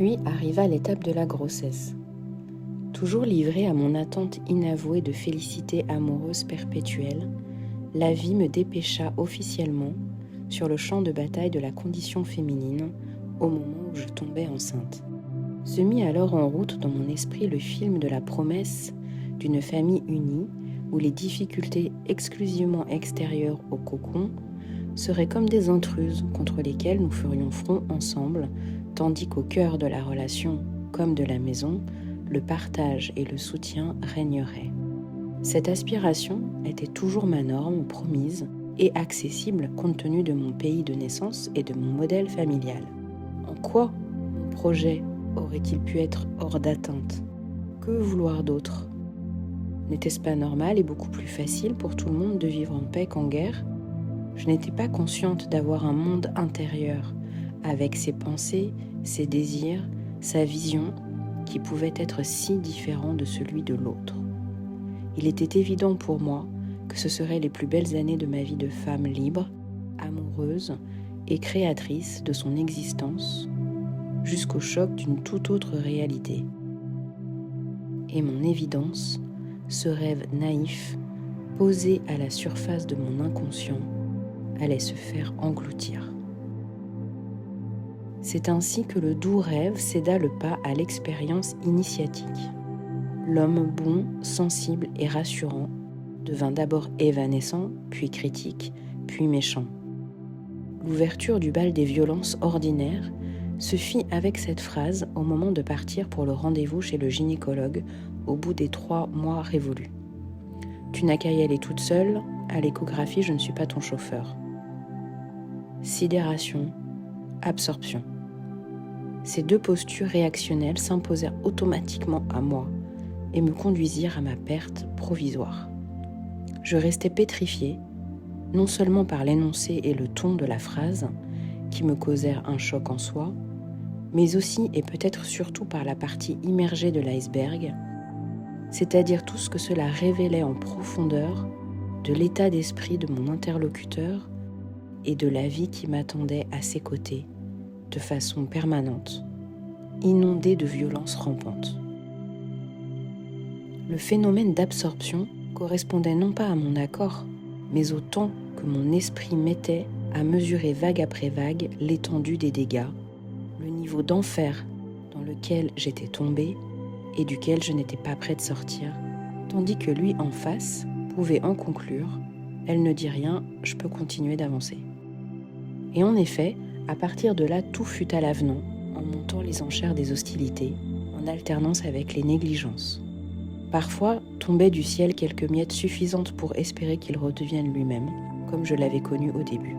Puis arriva l'étape de la grossesse. Toujours livrée à mon attente inavouée de félicité amoureuse perpétuelle, la vie me dépêcha officiellement sur le champ de bataille de la condition féminine au moment où je tombais enceinte. Se mit alors en route dans mon esprit le film de la promesse d'une famille unie où les difficultés exclusivement extérieures au cocon seraient comme des intruses contre lesquelles nous ferions front ensemble, tandis qu'au cœur de la relation comme de la maison, le partage et le soutien régneraient. Cette aspiration était toujours ma norme promise et accessible compte tenu de mon pays de naissance et de mon modèle familial. En quoi mon projet aurait-il pu être hors d'atteinte? Que vouloir d'autre? N'était-ce pas normal et beaucoup plus facile pour tout le monde de vivre en paix qu'en guerre? Je n'étais pas consciente d'avoir un monde intérieur, avec ses pensées, ses désirs, sa vision, qui pouvait être si différent de celui de l'autre. Il était évident pour moi que ce seraient les plus belles années de ma vie de femme libre, amoureuse et créatrice de son existence, jusqu'au choc d'une toute autre réalité. Et mon évidence, ce rêve naïf, posé à la surface de mon inconscient, allait se faire engloutir. C'est ainsi que le doux rêve céda le pas à l'expérience initiatique. L'homme bon, sensible et rassurant devint d'abord évanescent, puis critique, puis méchant. L'ouverture du bal des violences ordinaires se fit avec cette phrase au moment de partir pour le rendez-vous chez le gynécologue au bout des 3 mois révolus. « Tu n'as qu'à y aller toute seule, à l'échographie, je ne suis pas ton chauffeur. » Sidération, absorption. Ces 2 postures réactionnelles s'imposèrent automatiquement à moi et me conduisirent à ma perte provisoire. Je restais pétrifiée, non seulement par l'énoncé et le ton de la phrase, qui me causèrent un choc en soi, mais aussi et peut-être surtout par la partie immergée de l'iceberg, c'est-à-dire tout ce que cela révélait en profondeur de l'état d'esprit de mon interlocuteur et de la vie qui m'attendait à ses côtés, de façon permanente, inondée de violences rampantes. Le phénomène d'absorption correspondait non pas à mon accord, mais au temps que mon esprit mettait à mesurer vague après vague l'étendue des dégâts, le niveau d'enfer dans lequel j'étais tombée et duquel je n'étais pas près de sortir, tandis que lui en face pouvait en conclure « Elle ne dit rien, je peux continuer d'avancer ». Et en effet, à partir de là, tout fut à l'avenant, en montant les enchères des hostilités, en alternance avec les négligences. Parfois, tombaient du ciel quelques miettes suffisantes pour espérer qu'il redevienne lui-même, comme je l'avais connu au début.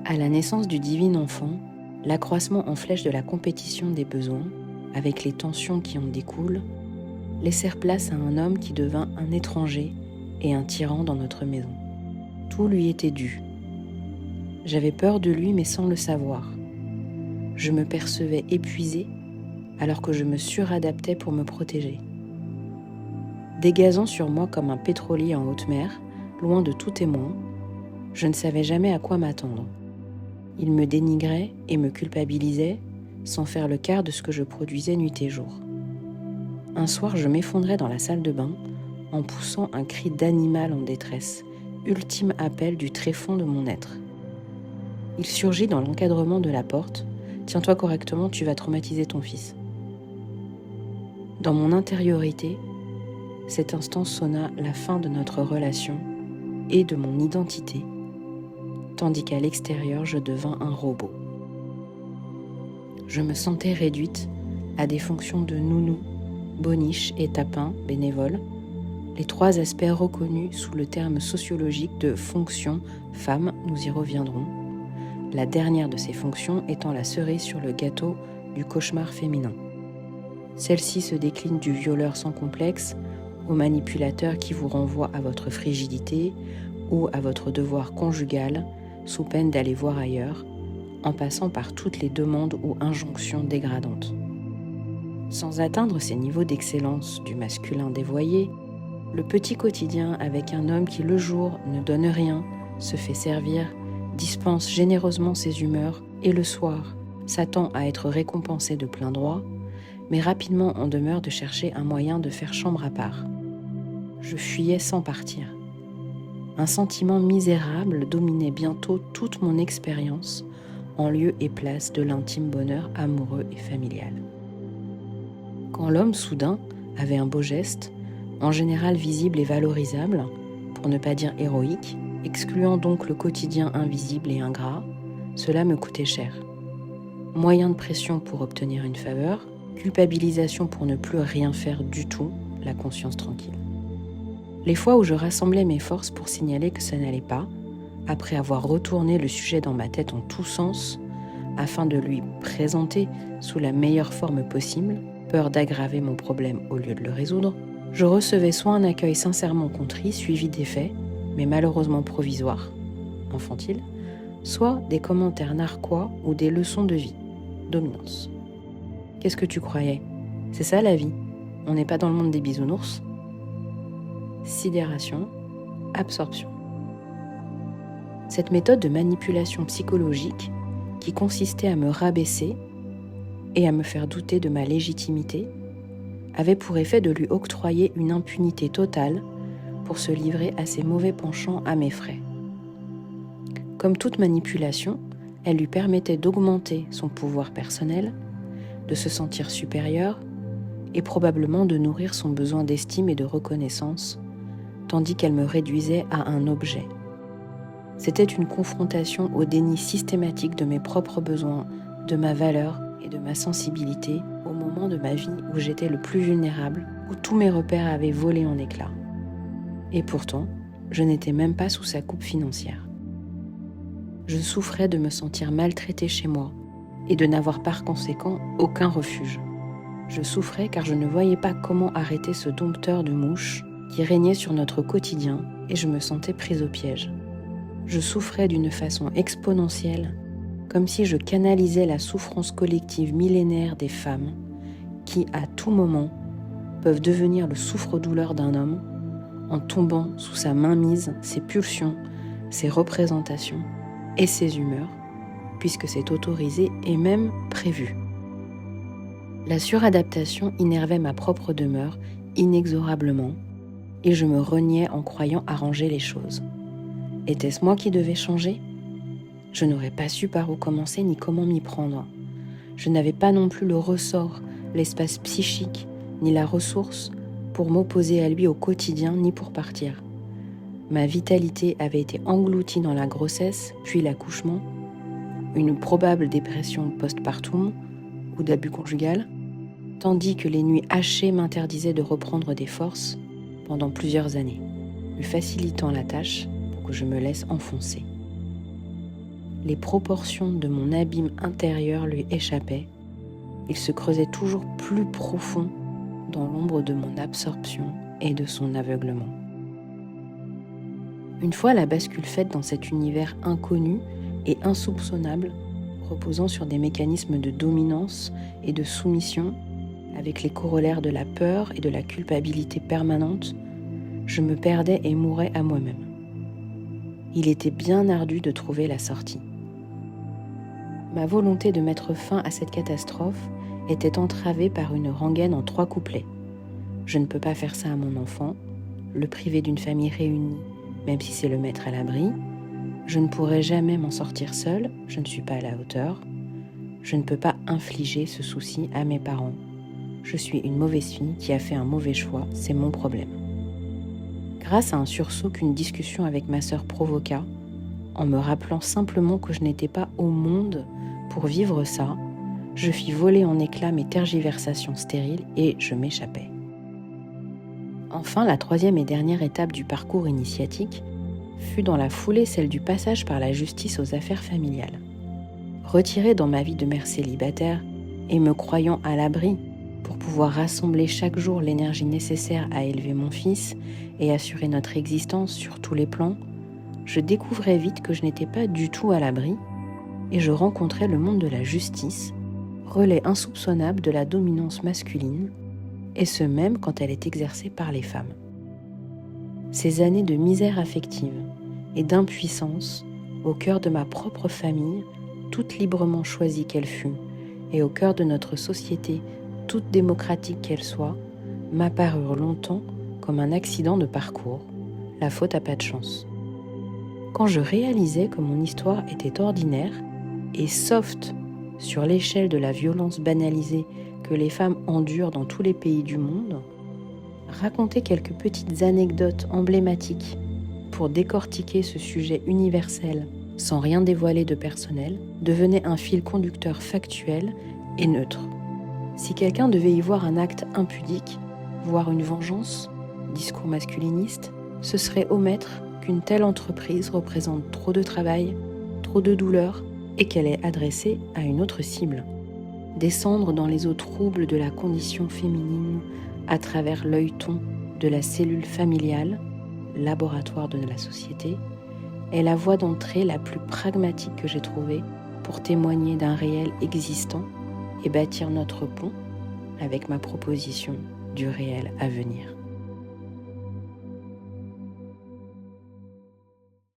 À la naissance du divin enfant, l'accroissement en flèche de la compétition des besoins, avec les tensions qui en découlent, laissèrent place à un homme qui devint un étranger et un tyran dans notre maison. Tout lui était dû. J'avais peur de lui mais sans le savoir. Je me percevais épuisée alors que je me suradaptais pour me protéger. Dégazant sur moi comme un pétrolier en haute mer, loin de tout témoin, je ne savais jamais à quoi m'attendre. Il me dénigrait et me culpabilisait sans faire le quart de ce que je produisais nuit et jour. Un soir, je m'effondrais dans la salle de bain en poussant un cri d'animal en détresse, ultime appel du tréfonds de mon être. Il surgit dans l'encadrement de la porte. « Tiens-toi correctement, tu vas traumatiser ton fils. » Dans mon intériorité, cet instant sonna la fin de notre relation et de mon identité, tandis qu'à l'extérieur, je devins un robot. Je me sentais réduite à des fonctions de nounou, boniche et tapin bénévole, les 3 aspects reconnus sous le terme sociologique de fonction femme, nous y reviendrons, la dernière de ces fonctions étant la cerise sur le gâteau du cauchemar féminin. Celle-ci se décline du violeur sans complexe au manipulateur qui vous renvoie à votre frigidité ou à votre devoir conjugal sous peine d'aller voir ailleurs, en passant par toutes les demandes ou injonctions dégradantes. Sans atteindre ces niveaux d'excellence du masculin dévoyé, le petit quotidien avec un homme qui le jour ne donne rien, se fait servir, dispense généreusement ses humeurs et le soir, s'attend à être récompensé de plein droit, mais rapidement en demeure de chercher un moyen de faire chambre à part. Je fuyais sans partir. Un sentiment misérable dominait bientôt toute mon expérience en lieu et place de l'intime bonheur amoureux et familial. Quand l'homme soudain avait un beau geste, en général visible et valorisable, pour ne pas dire héroïque, excluant donc le quotidien invisible et ingrat, cela me coûtait cher. Moyen de pression pour obtenir une faveur, culpabilisation pour ne plus rien faire du tout, la conscience tranquille. Les fois où je rassemblais mes forces pour signaler que ça n'allait pas, après avoir retourné le sujet dans ma tête en tous sens, afin de lui présenter sous la meilleure forme possible, peur d'aggraver mon problème au lieu de le résoudre, je recevais soit un accueil sincèrement contrit suivi d'effets, mais malheureusement provisoires, infantiles, soit des commentaires narquois ou des leçons de vie, dominance. Qu'est-ce que tu croyais ? C'est ça la vie ? On n'est pas dans le monde des bisounours ? Sidération, absorption. Cette méthode de manipulation psychologique, qui consistait à me rabaisser et à me faire douter de ma légitimité, avait pour effet de lui octroyer une impunité totale pour se livrer à ses mauvais penchants à mes frais. Comme toute manipulation, elle lui permettait d'augmenter son pouvoir personnel, de se sentir supérieur et probablement de nourrir son besoin d'estime et de reconnaissance, tandis qu'elle me réduisait à un objet. C'était une confrontation au déni systématique de mes propres besoins, de ma valeur et de ma sensibilité au moment de ma vie où j'étais le plus vulnérable, où tous mes repères avaient volé en éclats. Et pourtant, je n'étais même pas sous sa coupe financière. Je souffrais de me sentir maltraitée chez moi et de n'avoir par conséquent aucun refuge. Je souffrais car je ne voyais pas comment arrêter ce dompteur de mouches qui régnait sur notre quotidien et je me sentais prise au piège. Je souffrais d'une façon exponentielle, comme si je canalisais la souffrance collective millénaire des femmes qui, à tout moment, peuvent devenir le souffre-douleur d'un homme en tombant sous sa mainmise, ses pulsions, ses représentations et ses humeurs, puisque c'est autorisé et même prévu. La suradaptation innervait ma propre demeure inexorablement et je me reniais en croyant arranger les choses. Était-ce moi qui devais changer ? Je n'aurais pas su par où commencer ni comment m'y prendre. Je n'avais pas non plus le ressort, l'espace psychique, ni la ressource pour m'opposer à lui au quotidien ni pour partir. Ma vitalité avait été engloutie dans la grossesse, puis l'accouchement, une probable dépression postpartum ou d'abus conjugal, tandis que les nuits hachées m'interdisaient de reprendre des forces pendant plusieurs années, lui facilitant la tâche pour que je me laisse enfoncer. Les proportions de mon abîme intérieur lui échappaient. Il se creusait toujours plus profond dans l'ombre de mon absorption et de son aveuglement. Une fois la bascule faite dans cet univers inconnu et insoupçonnable, reposant sur des mécanismes de dominance et de soumission, avec les corollaires de la peur et de la culpabilité permanente, je me perdais et mourais à moi-même. Il était bien ardu de trouver la sortie. Ma volonté de mettre fin à cette catastrophe était entravée par une rengaine en 3 couplets. Je ne peux pas faire ça à mon enfant, le priver d'une famille réunie, même si c'est le mettre à l'abri. Je ne pourrai jamais m'en sortir seule, je ne suis pas à la hauteur. Je ne peux pas infliger ce souci à mes parents. Je suis une mauvaise fille qui a fait un mauvais choix, c'est mon problème. Grâce à un sursaut qu'une discussion avec ma sœur provoqua, en me rappelant simplement que je n'étais pas au monde pour vivre ça, je fis voler en éclats mes tergiversations stériles et je m'échappais. Enfin, la 3e et dernière étape du parcours initiatique fut dans la foulée celle du passage par la justice aux affaires familiales. Retirée dans ma vie de mère célibataire et me croyant à l'abri pour pouvoir rassembler chaque jour l'énergie nécessaire à élever mon fils et assurer notre existence sur tous les plans, je découvrais vite que je n'étais pas du tout à l'abri et je rencontrais le monde de la justice, relais insoupçonnable de la dominance masculine, et ce même quand elle est exercée par les femmes. Ces années de misère affective et d'impuissance au cœur de ma propre famille toute librement choisie qu'elle fût, et au cœur de notre société, toute démocratique qu'elle soit, m'apparurent longtemps comme un accident de parcours, la faute à pas de chance. Quand je réalisais que mon histoire était ordinaire et soft sur l'échelle de la violence banalisée que les femmes endurent dans tous les pays du monde, raconter quelques petites anecdotes emblématiques pour décortiquer ce sujet universel sans rien dévoiler de personnel devenait un fil conducteur factuel et neutre. Si quelqu'un devait y voir un acte impudique, voire une vengeance, discours masculiniste, ce serait omettre qu'une telle entreprise représente trop de travail, trop de douleur et qu'elle est adressée à une autre cible. Descendre dans les eaux troubles de la condition féminine à travers l'œilleton de la cellule familiale, laboratoire de la société, est la voie d'entrée la plus pragmatique que j'ai trouvée pour témoigner d'un réel existant et bâtir notre pont avec ma proposition du réel à venir.